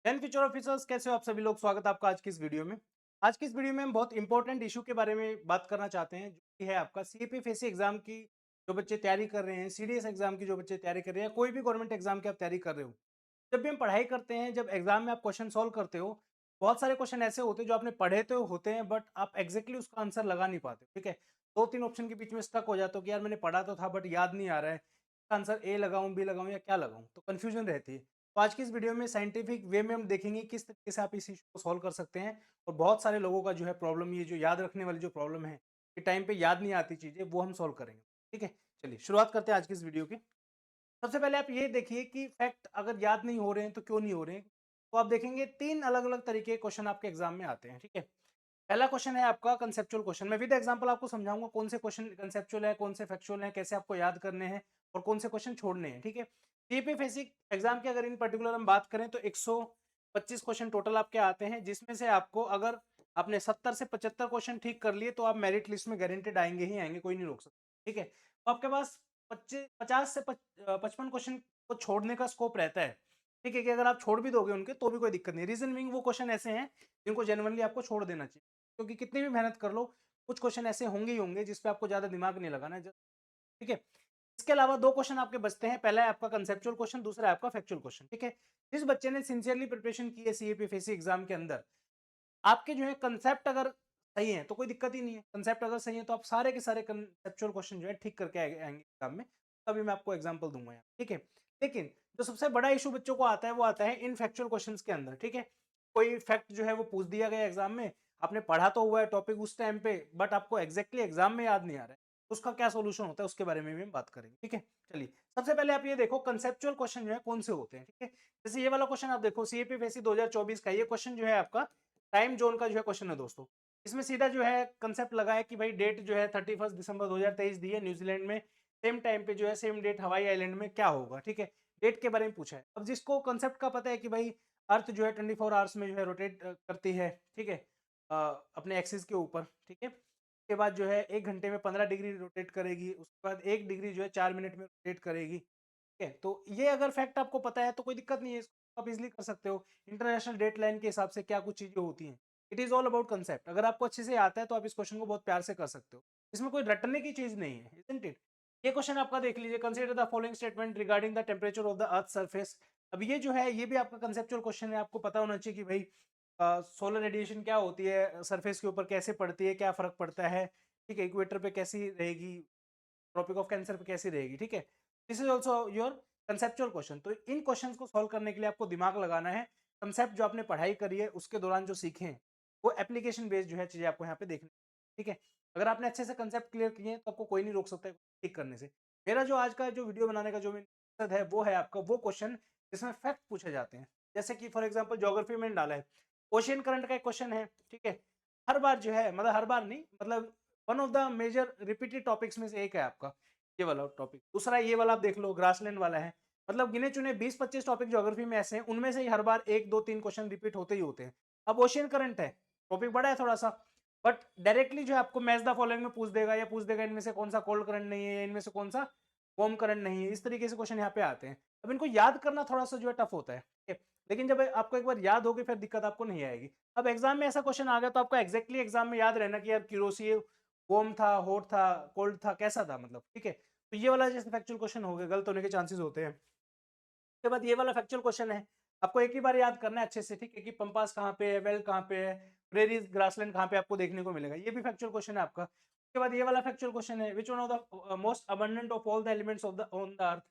Ten future officers कैसे हो आप सभी लोग। स्वागत है आपका आज की इस वीडियो में। आज की इस वीडियो में हम बहुत इंपॉर्टेंट इशू के बारे में बात करना चाहते हैं, जो कि है आपका सीपीएफएससी एग्जाम की। जो बच्चे तैयारी कर रहे हैं, सीडीएस एग्जाम की जो बच्चे तैयारी कर रहे हैं, कोई भी गवर्नमेंट एग्जाम की आप तैयारी कर रहे हो, जब भी हम पढ़ाई करते हैं, जब एग्जाम में आप क्वेश्चन सॉल्व करते हो, बहुत सारे क्वेश्चन ऐसे होते हैं जो आपने पढ़े तो होते हैं, बट आप एग्जैक्टली उसका आंसर लगा नहीं पाते। ठीक है, दो तीन ऑप्शन के बीच में स्टक हो जाते हो कि यार मैंने पढ़ा तो था बट याद नहीं आ रहा है, इसका आंसर ए लगाऊं, बी लगाऊं या क्या लगाऊं, तो कंफ्यूजन रहती है। तो आज की इस वीडियो में साइंटिफिक वे में हम देखेंगे किस तरीके से आप इस इशू को सॉल्व कर सकते हैं। और बहुत सारे लोगों का जो है प्रॉब्लम, ये जो याद रखने वाली जो प्रॉब्लम है कि टाइम पे याद नहीं आती चीजें, वो हम सॉल्व करेंगे। ठीक है, चलिए शुरुआत करते हैं आज की इस वीडियो की। सबसे पहले आप ये देखिए कि फैक्ट अगर याद नहीं हो रहे हैं तो क्यों नहीं हो रहे हैं। तो आप देखेंगे तीन अलग अलग तरीके के क्वेश्चन आपके एग्जाम में आते हैं। ठीक है, पहला क्वेश्चन है आपका कंसेप्चुअल क्वेश्चन। मैं विद एग्जांपल आपको समझाऊंगा कौन से क्वेश्चन कंसेप्चुअल है, कौन से फैक्चुअल है, कैसे आपको याद करने हैं और कौन से क्वेश्चन छोड़ने हैं। ठीक है, सीपीएफएससी एग्जाम की अगर इन पर्टिकुलर हम बात करें तो 125 क्वेश्चन टोटल आपके आते हैं, जिसमें से आपको अगर आपने 70 से 75 क्वेश्चन ठीक कर लिए तो आप मेरिट लिस्ट में गारंटेड आएंगे ही आएंगे, कोई नहीं रोक सकता। ठीक है, तो आपके पास 50 से 55 क्वेश्चन को छोड़ने का स्कोप रहता है। ठीक है, कि अगर आप छोड़ भी दोगे उनके तो भी कोई दिक्कत नहीं। रीजन मीइंग वो क्वेश्चन ऐसे हैं जिनको जेन्युइनली आपको छोड़ देना चाहिए, क्योंकि कितनी भी मेहनत कर लो, कुछ क्वेश्चन ऐसे होंगे ही होंगे जिस पे आपको ज्यादा दिमाग नहीं लगाना है। ठीक है, इसके अलावा दो क्वेश्चन आपके बचते हैं। पहला है आपका कंसेप्चुअल क्वेश्चन, दूसरा है आपका फैक्चुअल क्वेश्चन। ठीक है, जिस बच्चे ने सिंसियरली प्रिपरेशन की है सीएपीएफएससी एग्जाम के अंदर, आपके जो है कंसेप्ट अगर सही है तो कोई दिक्कत ही नहीं है। कंसेप्ट अगर सही है तो आप सारे के सारे कंसेप्चुअल क्वेश्चन जो है ठीक करके आएंगे एग्जाम में। तभी मैं आपको एग्जांपल दूंगा यहाँ। ठीक है, लेकिन जो सबसे बड़ा इशू बच्चों को आता है वो आता है इन फैक्चुअल क्वेश्चंस के अंदर। ठीक है, कोई फैक्ट जो है वो पूछ दिया गया एग्जाम में, आपने पढ़ा तो हुआ है टॉपिक उस टाइम पे, बट आपको एग्जैक्टली एग्जाम में याद नहीं आ रहा है, उसका क्या सोल्यूशन होता है उसके बारे में भी हम बात करेंगे। ठीक है, चलिए सबसे पहले आप ये देखो कंसेप्चुअल क्वेश्चन जो है कौन से होते हैं। ठीक है, जैसे ये वाला क्वेश्चन आप देखो, सीएपीएफएससी 2024 का ये क्वेश्चन जो है आपका टाइम जोन का जो है क्वेश्चन है दोस्तों। इसमें सीधा जो है कंसेप्ट लगा है कि भाई डेट जो है 31 दिसंबर 2023 दी है, न्यूजीलैंड में सेम टाइम पे जो है सेम डेट हवाई आइलैंड में क्या होगा। ठीक है, डेट के बारे में पूछा है। अब जिसको कंसेप्ट का पता है कि भाई अर्थ जो है 24 आवर्स में जो है रोटेट करती है। ठीक है, अपने एक्सिस के ऊपर। ठीक है, उसके बाद जो है 1 घंटे में 15 डिग्री रोटेट करेगी, उसके बाद 1 डिग्री जो है 4 मिनट में रोटेट करेगी। ठीक है, तो ये अगर फैक्ट आपको पता है तो कोई दिक्कत नहीं है, इसको आप इजिली कर सकते हो। इंटरनेशनल डेट लाइन के हिसाब से क्या कुछ चीजें होती हैं, it is all about concept. अगर आपको अच्छे से आता है तो आप इस क्वेश्चन को बहुत प्यार से कर सकते हो, इसमें कोई रटने की चीज नहीं है, इजंट इट। ये क्वेश्चन आपका देख लीजिए, consider the following statement regarding the temperature of the earth surface. अब ये जो है ये भी आपका कंसेप्चुअल क्वेश्चन है, आपको पता होना चाहिए कि भाई सोलर रेडिएशन क्या होती है, सरफेस के ऊपर कैसे पड़ती है, क्या फर्क पड़ता है। ठीक है, इक्वेटर पे कैसी रहेगी, ट्रॉपिक ऑफ कैंसर पे कैसी रहेगी। ठीक है, this is also your conceptual question. तो इन क्वेश्चंस को सॉल्व करने के लिए आपको दिमाग लगाना है। कंसेप्ट जो आपने पढ़ाई करी है उसके दौरान जो सीखे हैं वो एप्लीकेशन बेस्ड जो है चीजें आपको यहाँ पे देखनी। ठीक है, अगर आपने अच्छे से कंसेप्ट क्लियर किए हैं तो आपको कोई नहीं रोक सकता है ठीक करने से। मेरा जो आज का जो वीडियो बनाने का जो मकसद है वो है आपका वो क्वेश्चन जिसमें फैक्ट पूछे जाते हैं। जैसे कि फॉर एग्जाम्पल ज्योग्राफी में डाला है, ओशियन करंट का एक क्वेश्चन है। ठीक है, हर बार जो है, मतलब हर बार नहीं, मतलब one of the major repeated topics में से एक है आपका ये वाला टॉपिक। दूसरा ये वाला आप देख लो, ग्रासलैंड वाला है। मतलब गिने चुने 20-25 टॉपिक ज्योग्राफी में ऐसे हैं, उनमें से ही हर बार एक दो तीन क्वेश्चन रिपीट होते ही होते हैं। अब ओशियन करंट है, टॉपिक बड़ा है थोड़ा सा, बट डायरेक्टली जो है आपको मैच द फॉलोइंग में पूछ देगा, या पूछ देगा इनमें से कौन सा कोल्ड करंट नहीं है, इनमें से कौन सा वार्म करंट नहीं है। इस तरीके से क्वेश्चन यहाँ पे आते हैं। अब इनको याद करना थोड़ा सा जो है टफ होता है। ठीक है, लेकिन जब आपको एक बार याद होगी फिर दिक्कत आपको नहीं आएगी। अब एग्जाम में ऐसा क्वेश्चन आ गया तो आपको एग्जैक्टली एग्जाम में याद रहना कि यार क्यूरोसिव वार्म था, हॉट था, कोल्ड था, कैसा था मतलब। ठीक है, तो ये वाला जैसे फैक्चुअल क्वेश्चन हो गया, गलत होने के चांसेस होते हैं। उसके बाद ये वाला फैक्चुअल क्वेश्चन है, आपको एक ही बार याद करना है अच्छे से। ठीक है, कि पंपास कहाँ पे है, वेल कहाँ पे है, प्रेरीज ग्रासलैंड कहाँ पे आपको देखने को मिलेगा, ये भी फैक्चुअल क्वेश्चन है आपका। उसके बाद ये वाला फैक्चुअल क्वेश्चन है, which one of the most abundant of all the elements of the on the earth.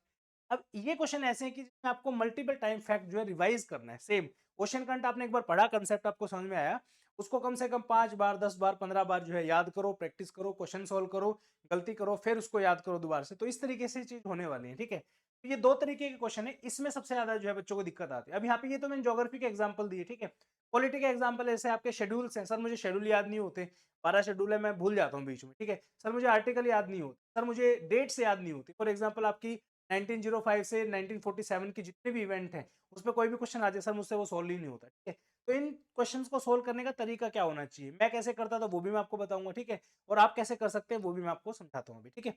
अब ये क्वेश्चन ऐसे हैं कि जिसमें आपको मल्टीपल टाइम फैक्ट जो है रिवाइज करना है। सेम क्वेश्चन करंट आपने एक बार पढ़ा, कंसेप्ट आपको समझ में आया, उसको कम से कम 5 बार 10 बार 15 बार जो है याद करो, प्रैक्टिस करो, क्वेश्चन सोल्व करो, गलती करो, फिर उसको याद करो दोबारा से। तो इस तरीके से चीज होने वाली है। ठीक है, तो ये दो तरीके के क्वेश्चन है, इसमें सबसे ज्यादा जो है बच्चों को दिक्कत आती है। अब यहाँ पे ये तो मैंने ज्योग्राफी के एग्जांपल दिए। ठीक है, पॉलिटी के एग्जांपल ऐसे आपके शेड्यूल्स हैं, सर मुझे शेड्यूल याद नहीं होते, 12 शेड्यूल है मैं भूल जाता हूँ बीच में। ठीक है, सर मुझे आर्टिकल याद नहीं होते, सर मुझे डेट्स याद नहीं होती। फॉर एग्जाम्पल आपकी 1905 से 1947 की जितने भी इवेंट हैं उस पर कोई भी क्वेश्चन आ जाए, सर मुझसे वो सोल्व ही नहीं होता। ठीक है, तो इन क्वेश्चंस को सोल्व करने का तरीका क्या होना चाहिए, मैं कैसे करता था वो भी मैं आपको बताऊंगा। ठीक है, और आप कैसे कर सकते हैं वो भी मैं आपको समझाता हूँ अभी। ठीक है,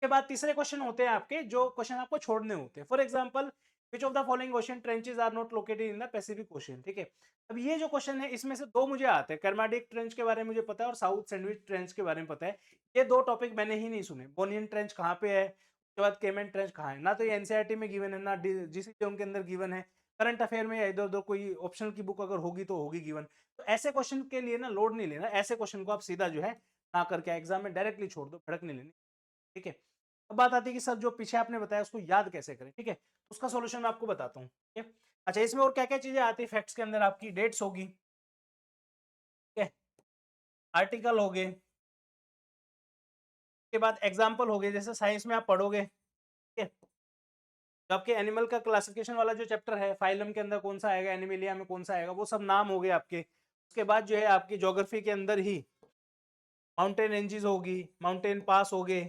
के बाद तीसरे क्वेश्चन होते हैं आपके, जो क्वेश्चन आपको छोड़ने होते हैं। For example which of the following ocean trenches are not located in the Pacific Ocean, ठीक है। अब ये जो क्वेश्चन है इसमें से दो मुझे आते हैं, कर्माडिक ट्रेंच के बारे में मुझे पता है और साउथ सैंडविच ट्रेंच के बारे में पता है। ये दो टॉपिक मैंने ही नहीं सुने। बोनियन ट्रेंच कहाँ पे है, उसके बाद केमेन ट्रेंच कहाँ है, ना तो ये एनसीईआरटी में गिवन है, ना जीसीटीएम के अंदर गिवन है, करंट अफेयर में या इधर उधर कोई ऑप्शनल की बुक अगर होगी तो होगी गिवन। तो ऐसे क्वेश्चन के लिए ना लोड नहीं लेना, ऐसे क्वेश्चन को आप सीधा जो है ना करके एग्जाम में डायरेक्टली छोड़ दो, भड़क नहीं लेनी, ठीक है। अब बात आती है कि सर जो पीछे आपने बताया उसको याद कैसे करें, ठीक है। उसका सॉल्यूशन मैं आपको बताता हूँ, ठीक है। अच्छा, इसमें और क्या क्या चीजें आती है फैक्ट्स के अंदर, आपकी डेट्स होगी, ठीक है, आर्टिकल हो गए, उसके बाद एग्जाम्पल हो गए, जैसे साइंस में आप पढ़ोगे, ठीक है। तो आपके एनिमल का क्लासिफिकेशन वाला जो चैप्टर है, फाइलम के अंदर कौन सा आएगा, एनिमेलिया में कौन सा आएगा, वो सब नाम हो गए आपके। उसके बाद जो है आपकी ज्योग्राफी के अंदर ही माउंटेन रेंजेस होगी, माउंटेन पास हो गए,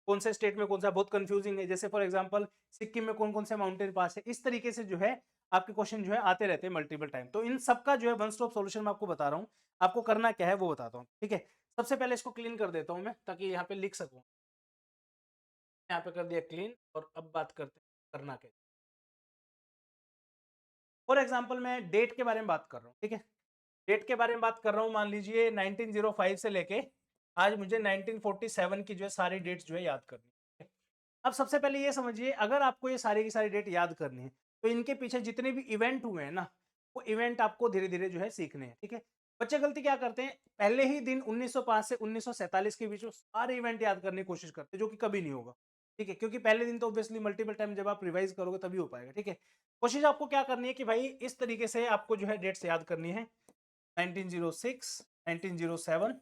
कौन से स्टेट में कौन सा, बहुत कंफ्यूजिंग है, जैसे फॉर एग्जांपल सिक्किम में कौन कौन से माउंटेन पास है। इस तरीके से जो है आपके क्वेश्चन जो है आते रहते हैं मल्टीपल टाइम। तो इन सबका जो है वन स्टॉप सॉल्यूशन मैं आपको बता रहा हूँ, आपको करना क्या है वो बताता हूँ, ठीक है। सबसे पहले इसको क्लीन कर देता हूँ मैं, ताकि यहाँ पे लिख सकूँ। यहाँ पे कर दिया क्लीन, और अब बात करते हैं करना क्या। फॉर एग्जाम्पल मैं डेट के बारे में बात कर रहा हूँ, ठीक है। डेट के बारे में बात कर रहा हूँ, मान लीजिए 1905 से लेके आज मुझे 1947 की जो है सारी डेट्स जो है याद करनी है। अब सबसे पहले ये समझिए, अगर आपको ये सारी की सारी डेट याद करनी है तो इनके पीछे जितने भी इवेंट हुए हैं ना, वो इवेंट आपको धीरे धीरे जो है सीखने हैं, ठीक है। बच्चे गलती क्या करते हैं, पहले ही दिन 1905 से 1947 के बीच में सारे इवेंट याद करने की कोशिश करते हैं, जो कि कभी नहीं होगा, ठीक है। क्योंकि पहले दिन तो ऑब्वियसली मल्टीपल टाइम जब आप रिवाइज करोगे तभी हो पाएगा, ठीक है। कोशिश आपको क्या करनी है कि भाई इस तरीके से आपको जो है डेट्स याद करनी है, 1906, 1907,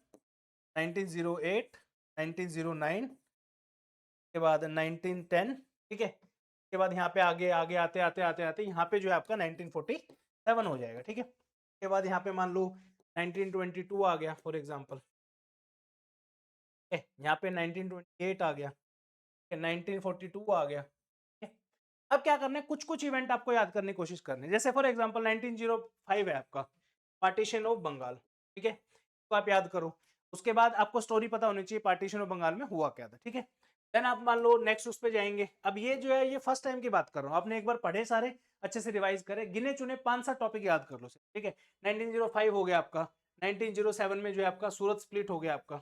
1908, 1909 के बाद 1910, ठीक है। के बाद यहाँ पे आगे आगे आते आते आते आते यहाँ पे जो है आपका 1947 हो जाएगा, ठीक है। के बाद यहाँ पे मान लो 1922 आ गया फॉर एग्जांपल, यहाँ पे 1928 आ गया, 1942 आ गया, ठीक है। अब क्या करना है, कुछ कुछ इवेंट आपको याद करने की कोशिश करनी है। जैसे फॉर एग्जांपल 1905 है आपका, पार्टीशन ऑफ बंगाल, ठीक है, तो आप याद करो। उसके बाद आपको स्टोरी पता होनी चाहिए पार्टीशन ऑफ बंगाल में हुआ क्या था, ठीक है। देन आप मान लो नेक्स्ट उस पे जाएंगे। अब ये जो है ये फर्स्ट टाइम की बात कर रहा हूँ, आपने एक बार पढ़े सारे, अच्छे से रिवाइज करे, गिने चुने 5-7 टॉपिक याद कर लो, ठीक है। 1905 हो गया आपका, 1907 में जो है आपका सूरत स्प्लिट हो गया आपका,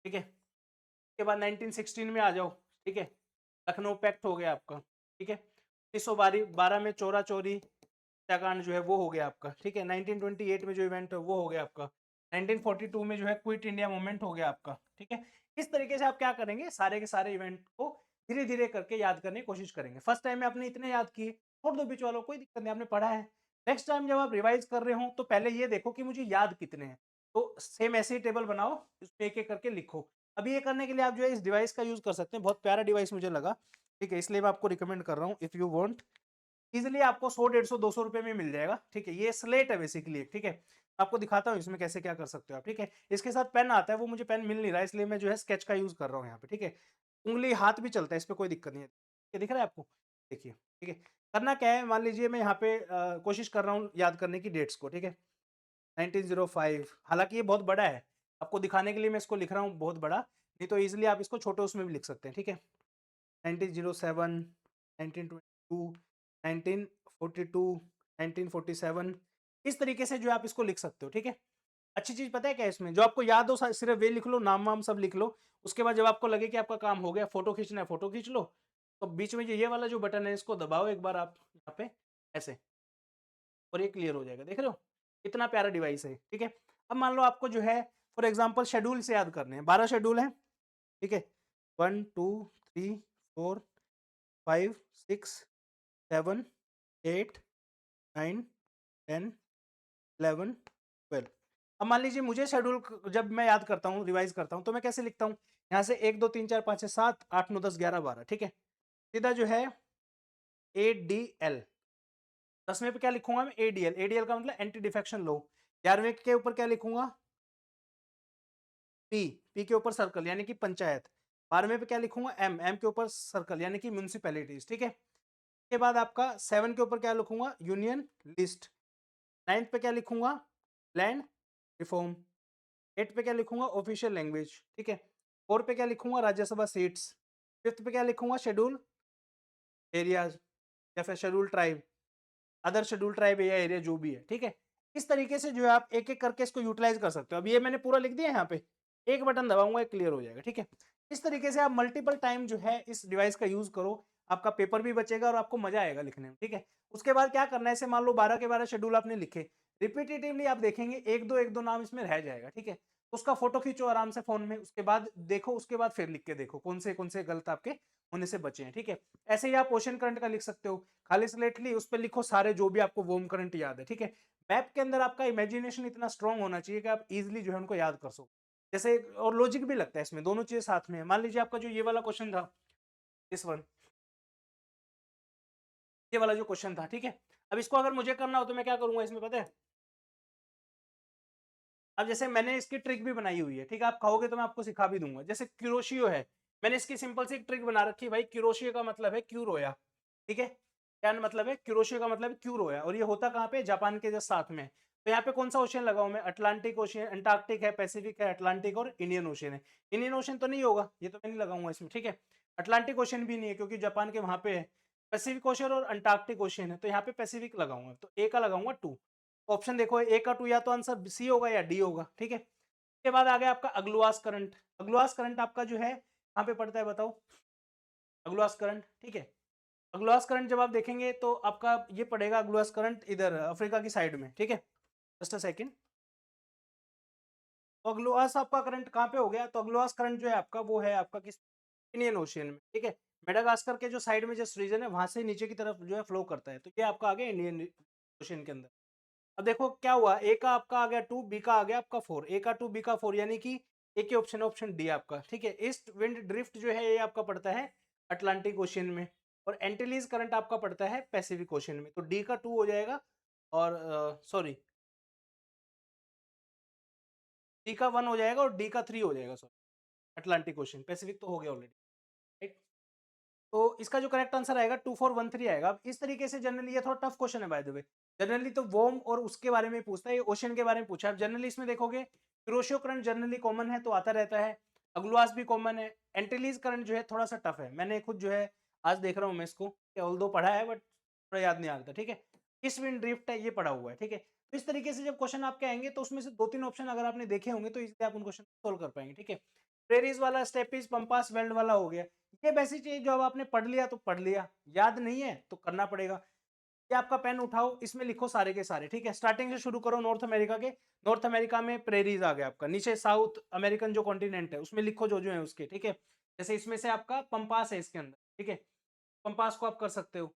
ठीक है। उसके बाद 1916 में आ जाओ, ठीक है, लखनऊ पैक्ट हो गया आपका, ठीक है। 1912 में चोरा चोरी हत्याकांड जो है वो हो गया आपका, ठीक है। 1928 में जो इवेंट है वो हो गया आपका, 1942 में जो है क्विट इंडिया मूवमेंट हो गया आपका, ठीक है। इस तरीके से आप क्या करेंगे, सारे के सारे इवेंट को धीरे धीरे करके याद करने की कोशिश करेंगे। फर्स्ट टाइम में आपने इतने याद किए, छोड़ दो बीच वालों, कोई दिक्कत नहीं, आपने पढ़ा है। नेक्स्ट टाइम जब आप रिवाइज कर रहे हो तो पहले ये देखो कि मुझे याद कितने हैं, तो सेम ऐसे ही टेबल बनाओ, उसमें एक एक करके लिखो। अभी ये करने के लिए आप जो है इस डिवाइस का यूज कर सकते हैं, बहुत प्यारा डिवाइस मुझे लगा, ठीक है, इसलिए मैं आपको रिकमेंड कर रहा हूँ। इफ यू वांट, इजिली आपको 100, 150, 200 रुपए में मिल जाएगा, ठीक है। ये स्लेट है बेसिकली, ठीक है। आपको दिखाता हूँ इसमें कैसे क्या कर सकते हो आप, ठीक है। इसके साथ पेन आता है, वो मुझे पेन मिल नहीं रहा है, इसलिए मैं जो है स्केच का यूज कर रहा हूँ यहाँ पे, ठीक है। उंगली हाथ भी चलता है, इस पर कोई दिक्कत नहीं है, ये दिख रहा है आपको, देखिए, ठीक है। करना क्या है, मान लीजिए मैं यहाँ पे कोशिश कर रहा हूँ याद करने की डेट्स को, ठीक है। 1905, हालांकि ये बहुत बड़ा है, आपको दिखाने के लिए मैं इसको लिख रहा हूँ बहुत बड़ा, नहीं तो इजिली आप इसको छोटे उसमें भी लिख सकते हैं, ठीक है। 1907, 1922, 1942, 1947, इस तरीके से जो है आप इसको लिख सकते हो, ठीक है। अच्छी चीज पता है क्या है इसमें, जो आपको याद हो सिर्फ वे लिख लो, नाम वाम सब लिख लो। उसके बाद जब आपको लगे कि आपका काम हो गया, फोटो खींचना है फोटो खींच लो, तो बीच में ये वाला जो बटन है इसको दबाओ एक बार आप यहाँ पे ऐसे, और ये क्लियर हो जाएगा, देख रहे हो, इतना प्यारा डिवाइस है, ठीक है। अब मान लो आपको जो है फॉर एग्जाम्पल शेड्यूल से याद करने हैं, 12 शेड्यूल है, ठीक है। 1 2 3 4 5 6 7 8 9 10 11 12। अब मान लीजिए मुझे शेड्यूल जब मैं याद करता हूँ, रिवाइज करता हूँ, तो मैं कैसे लिखता हूँ, यहाँ से 1 2 3 4 5 6 7 8 9 10 11 12, ठीक है। सीधा जो है ADL, 10वें पे क्या लिखूंगा मैं, ADL, ADL का मतलब एंटी डिफेक्शन लो। 11वें के ऊपर क्या लिखूंगा, P के ऊपर सर्कल यानी कि पंचायत। 12वें पे क्या लिखूंगा, M के ऊपर सर्कल यानी कि म्यूनिसिपैलिटीज, ठीक है। के बाद आपका 7 के ऊपर क्या लिखूंगा, यूनियन लिस्ट। 9th पे क्या लिखूंगा, लैंड रिफॉर्म। 8 पे क्या लिखूंगा, ऑफिशियल लैंग्वेज, ठीक है। 4 पे क्या लिखूंगा, राज्यसभा सीट्स। 5th पे क्या लिखूंगा, शेड्यूल एरियाज। या फिर schedule tribe, other schedule tribe या एरिया जो भी है, ठीक है। इस तरीके से जो है आप एक-एक करके इसको यूटिलाइज़ कर सकते हो। अब ये मैंने पूरा लिख दिया है यहाँ पे, एक बटन दबाऊँगा, ये क्लियर हो जाएगा, ठीक है। इस तरीके से आप मल्टीपल टाइम जो है इस डिवाइस का यूज़ करो, आपका पेपर भी बचेगा और आपको मज़ा आएगा लिखने में, ठीक है। उसके बाद क्या करना है, ऐसे मान लो 12 के 12 शेड्यूल आपने लिखे, रिपिटेटिवली आप देखेंगे 1-2 नाम इसमें रह जाएगा, ठीक है। उसका फ़ोटो खींचो आराम से फ़ोन में, उसके बाद देखो, उसके बाद फिर लिख के देखो कौन से गलत आपके होने से बचे हैं, ठीक है। ऐसे ही आप ओशन करंट का लिख सकते हो, खाली स्लेट ली, उस पे लिखो सारे जो भी आपको वोम करंट याद है, ठीक है। मैप के अंदर आपका इमेजिनेशन इतना स्ट्रांग होना चाहिए कि आप इजीली जो है उनको याद कर सको। जैसे और लॉजिक भी लगता है इसमें, दोनों चीजें साथ में है। मान लीजिए आपका जो ये वाला क्वेश्चन था, इस वन, ये वाला जो क्वेश्चन था, ठीक है। अब इसको अगर मुझे करना हो तो मैं क्या करूंगा इसमें, पता है? अब जैसे मैंने इसकी ट्रिक भी बनाई हुई है, ठीक है। आप कहोगे तो मैं आपको सिखा भी दूंगा। जैसे क्यूरोशियो है, मैंने इसकी सिंपल सी एक ट्रिक बना रखी है भाई। क्यूरोशियो का मतलब है क्यू रोया, ठीक है। क्या मतलब है? क्यूरोशियो का मतलब है क्यू रोया, और ये होता कहाँ पे? जापान के जस्ट साथ में। तो यहाँ पे कौन सा ओशन लगाऊं मैं? अटलांटिक ओशन, अंटार्कटिक है, पैसिफिक है, अटलांटिक और इंडियन ओशन है। इंडियन ओशन तो नहीं होगा, ये तो मैं नहीं लगाऊंगा इसमें, ठीक है। अटलांटिक ओशन भी नहीं है क्योंकि जापान के वहां पे है। पैसिफिक ओशन और अंटार्कटिक ओशन है, तो यहाँ पे पैसिफिक लगाऊंगा, तो ए का लगाऊंगा 2। ऑप्शन देखो, ए का 2, या तो आंसर सी होगा या डी होगा, ठीक है। उसके बाद आ गया आपका अग्लुआस करंट। अग्लुआस करंट आपका जो है कहाँ पे पड़ता है बताओ? अग्लुआस करंट, ठीक है। अग्लुआस करंट जब आप देखेंगे तो आपका ये पड़ेगा अग्लुआस करंट इधर अफ्रीका की साइड में, ठीक है। Just a second. तो अग्लुआस आपका करंट कहाँ पे हो गया? तो अग्लुआस करंट जो है आपका, वो है आपका किस? इंडियन ओशियन में, ठीक है। मेडागास्कर के जो साइड में जस्ट रीजन है, वहां से नीचे की तरफ जो है फ्लो करता है, तो ये आपका आ गया इंडियन ओशियन के अंदर। अब देखो क्या हुआ, ए का आपका आ गया 2, बी का आ गया आपका 4, ए का 2, बी का 4, यानी कि एक ही ऑप्शन है, ऑप्शन डी आपका, ठीक है। ईस्ट विंड ड्रिफ्ट जो है ये आपका पड़ता है अटलांटिक ओशियन में, और एंटीलीज करंट आपका पड़ता है पैसिफिक ओशियन में, तो डी का 2 हो जाएगा। और सॉरी, डी का 1 हो जाएगा और डी का 3 हो जाएगा, सॉरी। अटलांटिक ओशियन, पैसिफिक तो हो गया ऑलरेडी, राइट। तो इसका जो करेक्ट आंसर आएगा 2413 आएगा। अब इस तरीके से जनरली, ये थोड़ा टफ क्वेश्चन है बाय द वे। जनरली तो वोम और उसके बारे में पूछता है, ये ओशन के बारे में पूछा है। जनरली इसमें देखोगे क्रोशियो करंट जनरली कॉमन है, तो आता रहता है। अग्लुआस भी कॉमन है। एंटिलीज करंट जो है थोड़ा सा टफ है, मैंने खुद जो है आज देख रहा हूँ मैं इसको, ऑल्दो पढ़ा है बट थोड़ा याद नहीं आता, ठीक है। इस विंड ड्रिफ्ट है, ये पढ़ा हुआ है, ठीक है। तो इस तरीके से जब क्वेश्चन आपके आएंगे तो उसमें से 2-3 ऑप्शन अगर आपने देखे होंगे तो इसलिए आप उन क्वेश्चन सोल्व कर पाएंगे, ठीक है। प्रेरीज वाला, स्टेपीज, पंपास, वेल्ड वाला हो गया। ये बेसिक चीज जो अब आपने पढ़ लिया तो पढ़ लिया, याद नहीं है तो करना पड़ेगा। ये आपका पेन उठाओ, इसमें लिखो सारे के सारे, ठीक है। स्टार्टिंग से शुरू करो नॉर्थ अमेरिका के। नॉर्थ अमेरिका में प्रेरीज आ गया आपका, नीचे साउथ अमेरिकन जो कॉन्टिनेंट है उसमें लिखो जो जो है उसके, ठीक है। जैसे इसमें से आपका पंपास है इसके अंदर, ठीक है। पंपास को आप कर सकते हो,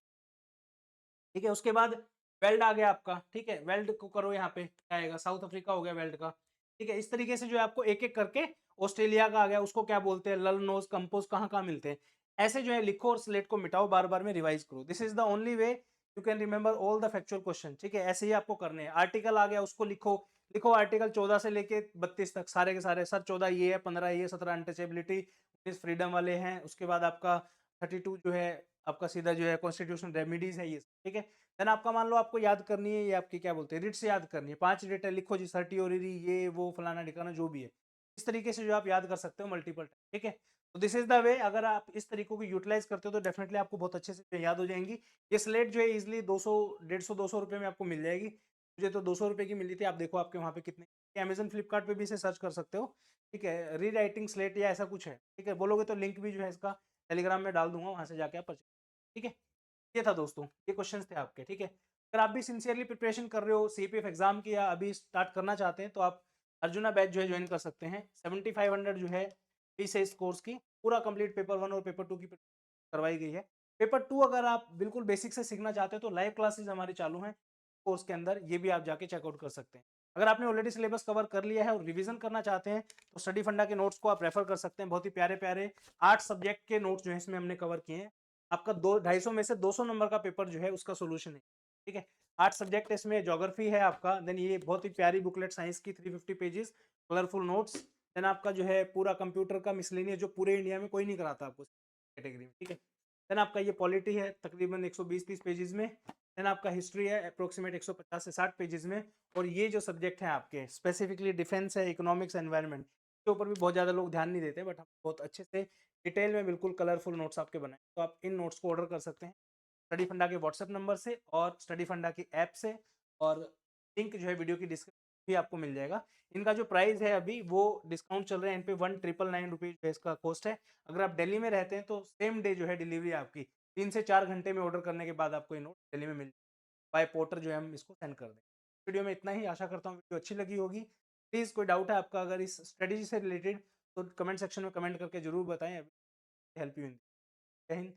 ठीक है। उसके बाद वेल्ड आ गया आपका, ठीक है। वेल्ड को करो, यहाँ पे क्या आएगा? साउथ अफ्रीका हो गया वेल्ड का, ठीक है। इस तरीके से जो है आपको एक एक करके, ऑस्ट्रेलिया का आ गया, उसको क्या बोलते हैं? लल, नोज, कंपोज कहाँ कहाँ मिलते हैं, ऐसे जो है लिखो और स्लेट को मिटाओ, बार बार में रिवाइज करो। This is the only way you can remember all the factual question, ठीक है। ऐसे ही आपको करने हैं। आर्टिकल आ गया, उसको लिखो। लिखो आर्टिकल 14 से लेके 32 तक सारे के सारे। सर 14 ये है, 15 ये, 17 अनटचेबिलिटी, 19 फ्रीडम वाले हैं। उसके बाद आपका 32 जो है आपका सीधा जो है कॉन्स्टिट्यूशन रेमिडीज है ये, ठीक है। देन आपका मान लो आपको याद करनी है, ये आपकी क्या बोलते हैं, रिट से याद करनी है। 5 रिट है, लिखो जी, सर्टियोरी, ये वो फलाना ठिकाना जो भी है। इस तरीके से जो आप याद कर सकते हो मल्टीपल टाइम, ठीक है। तो दिस इज द वे, अगर आप इस तरीकों को यूटिलाइज करते हो तो डेफिनेटली आपको बहुत अच्छे से याद हो जाएंगी। ये स्लेट जो है इजिली 200, 150, 200 रुपये में आपको मिल जाएगी। मुझे तो 200 रुपये की मिली थी, आप देखो आपके वहाँ पे कितने। अमेजन फ्लिपकार्ट पे भी इसे सर्च कर सकते हो, ठीक है। री राइटिंग स्लेट या ऐसा कुछ है, ठीक है। बोलोगे तो लिंक भी जो है इसका टेलीग्राम में डाल दूंगा, वहाँ से जाके आप परचेज, ठीक है। ये था दोस्तों, ये क्वेश्चंस थे आपके, ठीक है। अगर आप भी सिंसियरली प्रिपरेशन कर रहे हो सीपीएफ एग्जाम की, या अभी स्टार्ट करना चाहते हैं, तो आप अर्जुना बैच जो है ज्वाइन कर सकते हैं। 7500 जो है फीस है इस कोर्स की। पूरा कंप्लीट पेपर 1 और पेपर 2 की करवाई गई है। पेपर 2 अगर आप बिल्कुल बेसिक से सीखना चाहते हो तो लाइव क्लासेस हमारी चालू हैं कोर्स के अंदर, ये भी आप जाके चेकआउट कर सकते हैं। अगर आपने ऑलरेडी सिलेबस कवर कर लिया है और रिवीजन करना चाहते हैं तो स्टडी फंडा के नोट्स को आप रेफर कर सकते हैं। बहुत ही प्यारे प्यारे 8 सब्जेक्ट के नोट्स जो है इसमें हमने कवर किए हैं। आपका 250 में से 200 नंबर का पेपर जो है उसका सोल्यूशन है, ठीक है। 8 सब्जेक्ट इसमें, ज्योग्राफी है आपका, देन ये बहुत ही प्यारी बुकलेट साइंस की 350 पेजेस, कलरफुल नोट्स। देन आपका जो है पूरा कंप्यूटर का मिसलेनियस, जो पूरे इंडिया में कोई नहीं कराता आपको कैटेगरी में, ठीक है। देन आपका ये पॉलिटी है तकरीबन 120-30 पेजेस में। देन आपका हिस्ट्री है अप्रोक्सीमेट 150 से 60 पेजेस में। और ये जो सब्जेक्ट हैं आपके स्पेसिफिकली डिफेंस है, इकोनॉमिक्स, एनवायरनमेंट के ऊपर भी बहुत ज़्यादा लोग ध्यान नहीं देते, बट हम बहुत अच्छे से डिटेल में बिल्कुल कलरफुल नोट्स आपके बनाए, तो आप इन नोट्स को ऑर्डर कर सकते हैं स्टडी फंडा के व्हाट्सएप नंबर से और स्टडी फंडा की ऐप से, और लिंक जो है वीडियो की डिस्क्रिप्शन भी आपको मिल जाएगा। इनका जो प्राइस है अभी वो डिस्काउंट चल रहा है, इन पे 1999 रुपीज़ जो है इसका कॉस्ट है। अगर आप दिल्ली में रहते हैं तो सेम डे जो है डिलीवरी आपकी 3 से 4 घंटे में ऑर्डर करने के बाद आपको ये नोट दिल्ली में मिल बाय पोर्टर जो है हम इसको सेंड कर देंगे। वीडियो में इतना ही, आशा करता हूँ वीडियो अच्छी लगी होगी। प्लीज़ कोई डाउट है आपका अगर इस स्ट्रेटेजी से रिलेटेड तो कमेंट सेक्शन में कमेंट करके ज़रूर बताएं। Help you in. जय हिंद।